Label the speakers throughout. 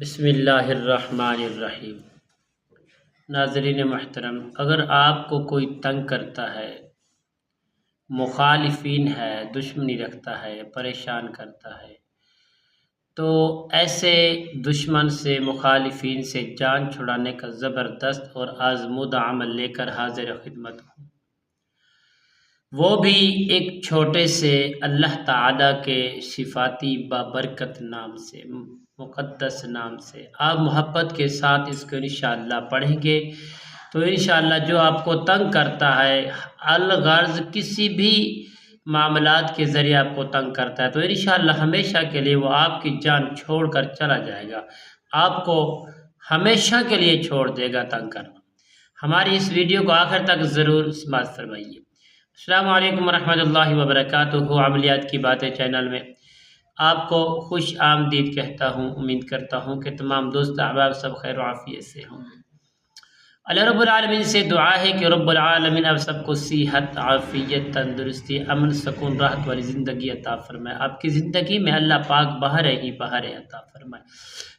Speaker 1: بسم اللہ الرحمن الرحیم۔ ناظرین محترم، اگر آپ کو کوئی تنگ کرتا ہے، مخالفین ہے، دشمنی رکھتا ہے، پریشان کرتا ہے، تو ایسے دشمن سے، مخالفین سے جان چھڑانے کا زبردست اور آزمودہ عمل لے کر حاضر خدمت ہوں۔ وہ بھی ایک چھوٹے سے اللہ تعالیٰ کے صفاتی بابرکت نام سے، مقدس نام سے۔ آپ محبت کے ساتھ اس کو انشاءاللہ پڑھیں گے تو انشاءاللہ جو آپ کو تنگ کرتا ہے، الغرض کسی بھی معاملات کے ذریعے آپ کو تنگ کرتا ہے، تو انشاءاللہ ہمیشہ کے لیے وہ آپ کی جان چھوڑ کر چلا جائے گا، آپ کو ہمیشہ کے لیے چھوڑ دے گا تنگ کرنا۔ ہماری اس ویڈیو کو آخر تک ضرور سماعت فرمائیے۔ السلام علیکم ورحمۃ اللہ وبرکاتہ۔ عملیات کی باتیں چینل میں آپ کو خوش آمدید کہتا ہوں۔ امید کرتا ہوں کہ تمام دوست احباب سب خیر و عافیت سے ہوں۔ اللہ رب العالمین سے دعا ہے کہ رب العالمین آپ سب کو صحت، عافیت، تندرستی، امن، سکون، راحت والی زندگی عطا فرمائے۔ آپ کی زندگی میں اللہ پاک بہر ہی بہر عطا فرمائے۔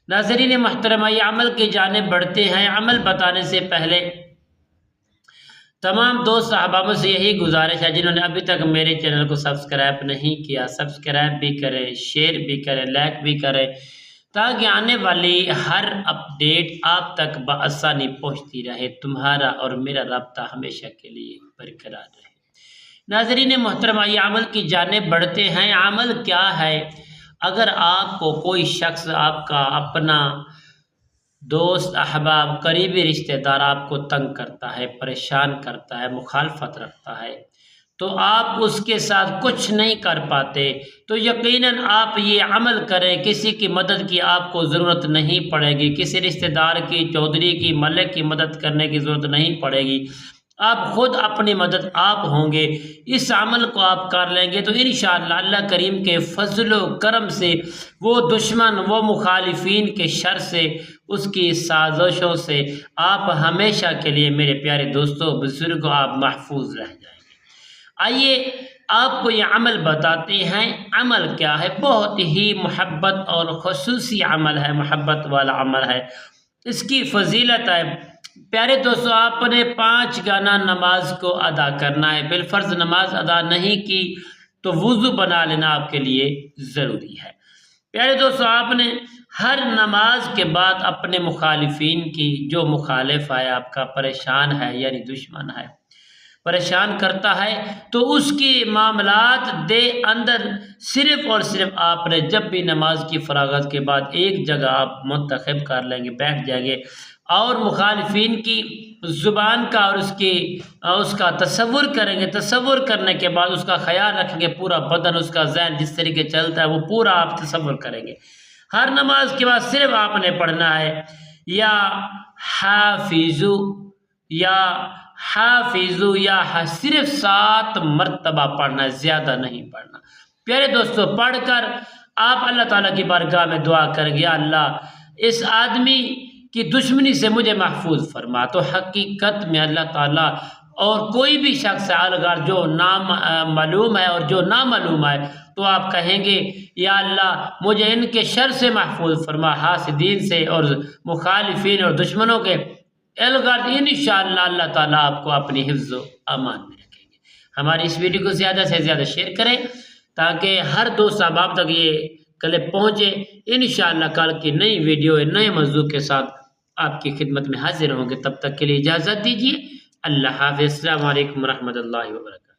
Speaker 1: ناظرین محترمہ، یہ عمل کی جانب بڑھتے ہیں۔ عمل بتانے سے پہلے تمام دوست احبابوں سے یہی گزارش ہے جنہوں نے ابھی تک میرے چینل کو سبسکرائب نہیں کیا، سبسکرائب بھی کریں، شیئر بھی کریں، لائک بھی کریں، تاکہ آنے والی ہر اپڈیٹ آپ تک بآسانی پہنچتی رہے، تمہارا اور میرا رابطہ ہمیشہ کے لیے برقرار رہے۔ ناظرین محترمہ، یہ عمل کی جانب بڑھتے ہیں۔ عمل کیا ہے؟ اگر آپ کو کوئی شخص، آپ کا اپنا دوست، احباب، قریبی رشتہ دار آپ کو تنگ کرتا ہے، پریشان کرتا ہے، مخالفت رکھتا ہے، تو آپ اس کے ساتھ کچھ نہیں کر پاتے، تو یقیناً آپ یہ عمل کریں۔ کسی کی مدد کی آپ کو ضرورت نہیں پڑے گی، کسی رشتہ دار کی، چودھری کی، ملک کی مدد کرنے کی ضرورت نہیں پڑے گی، آپ خود اپنی مدد آپ ہوں گے۔ اس عمل کو آپ کر لیں گے تو انشاءاللہ اللہ کریم کے فضل و کرم سے وہ دشمن، وہ مخالفین کے شر سے، اس کی سازشوں سے آپ ہمیشہ کے لیے میرے پیارے دوستوں، بزرگوں، آپ محفوظ رہ جائیں گے۔ آئیے آپ کو یہ عمل بتاتے ہیں۔ عمل کیا ہے؟ بہت ہی محبت اور خصوصی عمل ہے، محبت والا عمل ہے۔ اس کی فضیلت ہے، پیارے دوستو، آپ نے 5 گانا نماز کو ادا کرنا ہے۔ بالفرض نماز ادا نہیں کی تو وضو بنا لینا آپ کے لیے ضروری ہے۔ پیارے دوستو، آپ نے ہر نماز کے بعد اپنے مخالفین کی، جو مخالف ہے، آپ کا پریشان ہے، یعنی دشمن ہے، پریشان کرتا ہے، تو اس کی معاملات دے اندر صرف اور صرف آپ نے جب بھی نماز کی فراغت کے بعد ایک جگہ آپ منتخب کر لیں گے، بیٹھ جائیں گے، اور مخالفین کی زبان کا اور اس کا تصور کریں گے۔ تصور کرنے کے بعد اس کا خیال رکھیں گے، پورا بدن، اس کا ذہن جس طریقے چلتا ہے وہ پورا آپ تصور کریں گے۔ ہر نماز کے بعد صرف آپ نے پڑھنا ہے یا حافظو، یا حافظو، یا صرف 7 مرتبہ پڑھنا ہے، زیادہ نہیں پڑھنا۔ پیارے دوستو، پڑھ کر آپ اللہ تعالیٰ کی بارگاہ میں دعا کریں گے، یا اللہ اس آدمی کی دشمنی سے مجھے محفوظ فرما۔ تو حقیقت میں اللہ تعالیٰ اور کوئی بھی شخص الغار جو معلوم ہے اور جو نامعلوم ہے، تو آپ کہیں گے یا اللہ مجھے ان کے شر سے محفوظ فرما، حاسدین سے اور مخالفین اور دشمنوں کے الغرض۔ انشاءاللہ اللہ تعالیٰ آپ کو اپنی حفظ و امان میں رکھیں گے۔ ہماری اس ویڈیو کو زیادہ سے زیادہ شیئر کریں تاکہ ہر دوست احباب تک یہ کلپ پہنچے۔ انشاءاللہ کل کی نئی ویڈیو، نئے موضوع کے ساتھ آپ کی خدمت میں حاضر ہوں گے۔ تب تک کے لیے اجازت دیجیے۔ اللہ حافظ۔ السلام علیکم ورحمۃ اللہ وبرکاتہ۔